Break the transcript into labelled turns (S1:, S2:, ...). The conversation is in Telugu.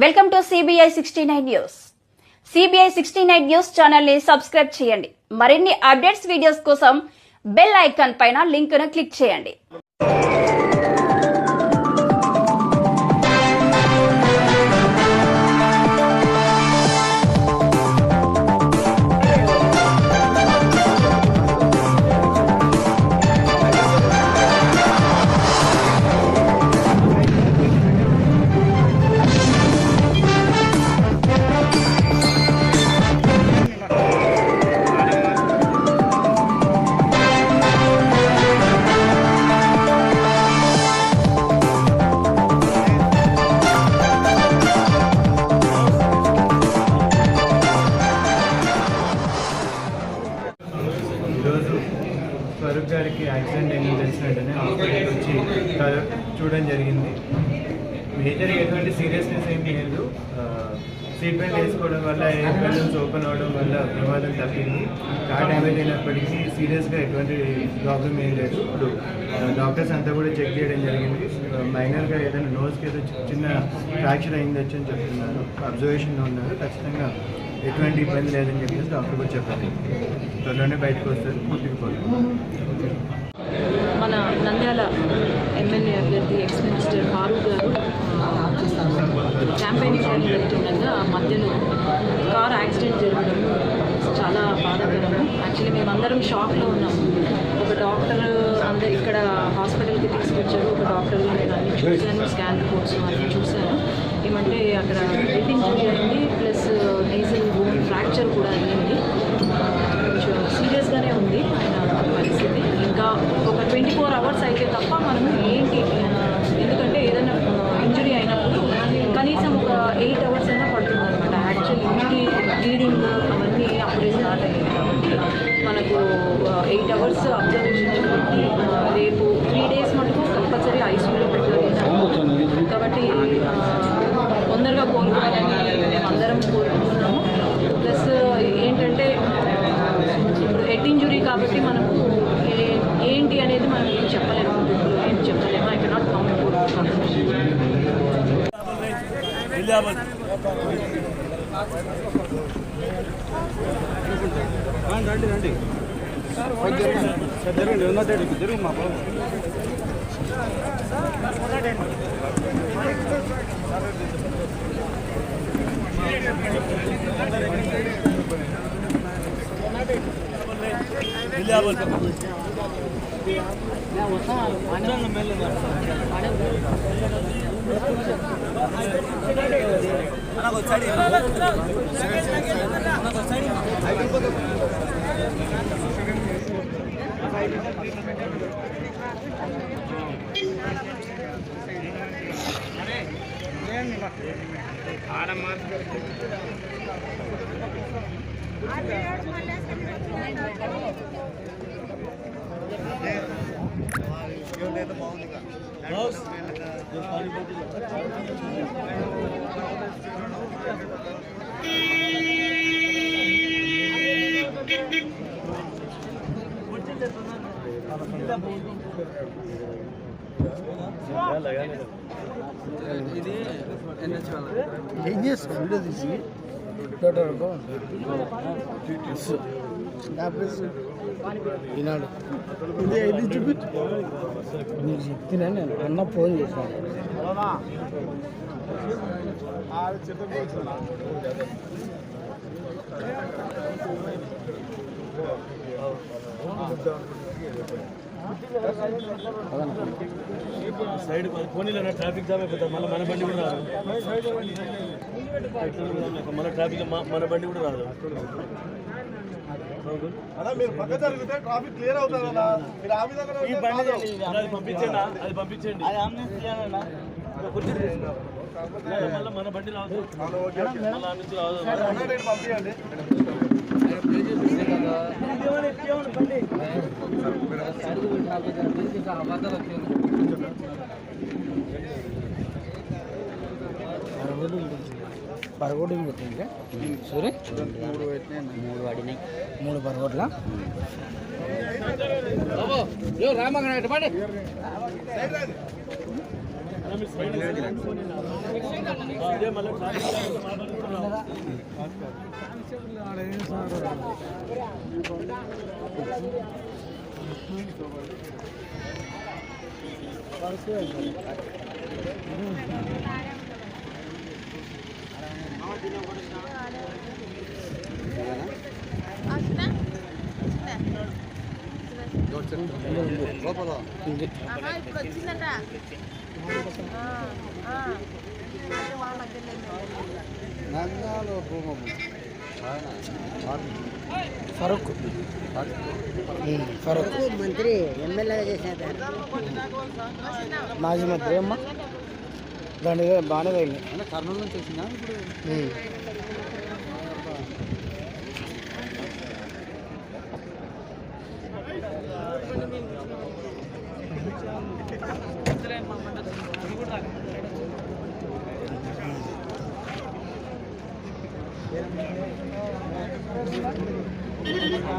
S1: Welcome to CBI 69 news. CBI 69 news channel ని సబ్స్క్రైబ్ చేయండి. మరిన్ని అప్డేట్స్ వీడియోస్ కోసం బెల్ ఐకాన్ పైన లింక్ ను క్లిక్ చేయండి.
S2: ఫరూక్ గారికి యాక్సిడెంట్ అయిందని తెలిసిన వెంటనే హాస్పిటల్కి వచ్చి చూడడం జరిగింది. మేజర్గా ఎటువంటి సీరియస్నెస్ ఏమీ లేదు. సీట్ బెల్ట్ వేసుకోవడం వల్ల ఎయిర్ బెలూన్స్ ఓపెన్ అవ్వడం వల్ల ప్రమాదం తప్పింది. కార్ డ్యామేజ్ అయినప్పటికీ సీరియస్గా ఎటువంటి ప్రాబ్లం ఏం లేదు. ఇప్పుడు డాక్టర్స్ అంతా కూడా చెక్ చేయడం జరిగింది. మైనర్గా ఏదైనా నోస్కి ఏదో చిన్న ఫ్రాక్చర్ అయిందచ్చు అని చెప్తున్నారు. అబ్జర్వేషన్లో ఉన్నారు. ఖచ్చితంగా ఎటువంటి ఇబ్బంది లేదని చెప్పేసి డాక్టర్ కూడా చెప్పారు. త్వరలోనే బయటకు వస్తారు, ముట్టుకుపోతారు.
S3: మన నంద్యాల ఎమ్మెల్యే అభ్యర్థి ఎక్స్ మినిస్టర్ ఫారూక్ గారు క్యాంపెయినింగ్ అని వెళ్తుండగా మధ్యలో కార్ యాక్సిడెంట్ జరగడం చాలా బాధాకరము. యాక్చువల్లీ మేమందరం షాక్లో ఉన్నాము. ఒక డాక్టర్ అందరు ఇక్కడ హాస్పిటల్కి తీసుకొచ్చారు. ఒక డాక్టర్ నేను అన్ని చూశాను, స్కాన్ రిపోర్ట్స్ అన్నీ చూశాను. ఏమంటే అక్కడ హెడ్ ఇంజరీ అయింది, ప్లస్ నేజల్ బోన్ ఫ్రాక్చర్ కూడా అయ్యింది. కొంచెం సీరియస్గానే ఉంది ఆయన పరిస్థితి. ఇంకా ఒక 24 hours అయితే తప్ప మనము ఏంటి, ఎందుకంటే ఏదైనా ఇంజరీ అయినప్పుడు కనీసం ఒక 8 hours అయినా పడుతుంది అనమాట. యాక్చువల్ ఇంజరీ బ్లీడింగ్ అవన్నీ అప్పుడే స్టార్ట్ అయ్యాయి కాబట్టి మనకు 8 hours అబ్జర్వేషన్ పెట్టి రేపు 3 days మటుకు కంపల్సరీ ఐసీయూలో పెట్టాలి కాబట్టి తొందరగా కోరుకోవాలని మేము అందరం కోరుకుంటున్నాము. ప్లస్ ఏంటంటే ఇప్పుడు హెడ్ ఇంజురీ కాబట్టి మనకు ఏంటి అనేది మనం ఏం చెప్పలేము, ఏం చెప్పలేము. I cannot comment.
S2: రండి రండి జరుగు మా బాబు.
S4: ఏం చేస్తాను వీడియో తీసి ఈనాడు ఇది చూపి నీకు చెప్తున్నా. నేను అన్న ఫోన్ చేశాను.
S5: సైడ్ పోనీలో ట్రాఫిక్ జామ్ అయిపోతుంది. మళ్ళీ మన బండి కూడా రాదు. మన ట్రాఫిక్ మన బండి కూడా రాదు.
S6: మీరు పక్క జరిగితే ట్రాఫిక్ క్లియర్ అవుతుంది కదా. మీరు ఆ విధంగా
S5: అది పంపించండి, అది పంపించండి. మళ్ళీ మన బండి రాదు. మళ్ళీ నుంచి రాదు.
S6: పంపించండి.
S4: బరగొడ్డు పెట్టింది సరే. 3 పడినాయి. 3 బరగొడ్ల రామగణ
S5: అదే మళ్ళీ
S7: ఇప్పుడు వచ్చిందట
S4: ఫరూక్ ఫరూక్
S8: మంత్రి ఎమ్మెల్యేగా చేసినట్టు
S4: మాజీ మంత్రి అమ్మ దాని బాగానే తగిలింది
S6: కర్నూలు నుంచి వచ్చిందా ఇప్పుడు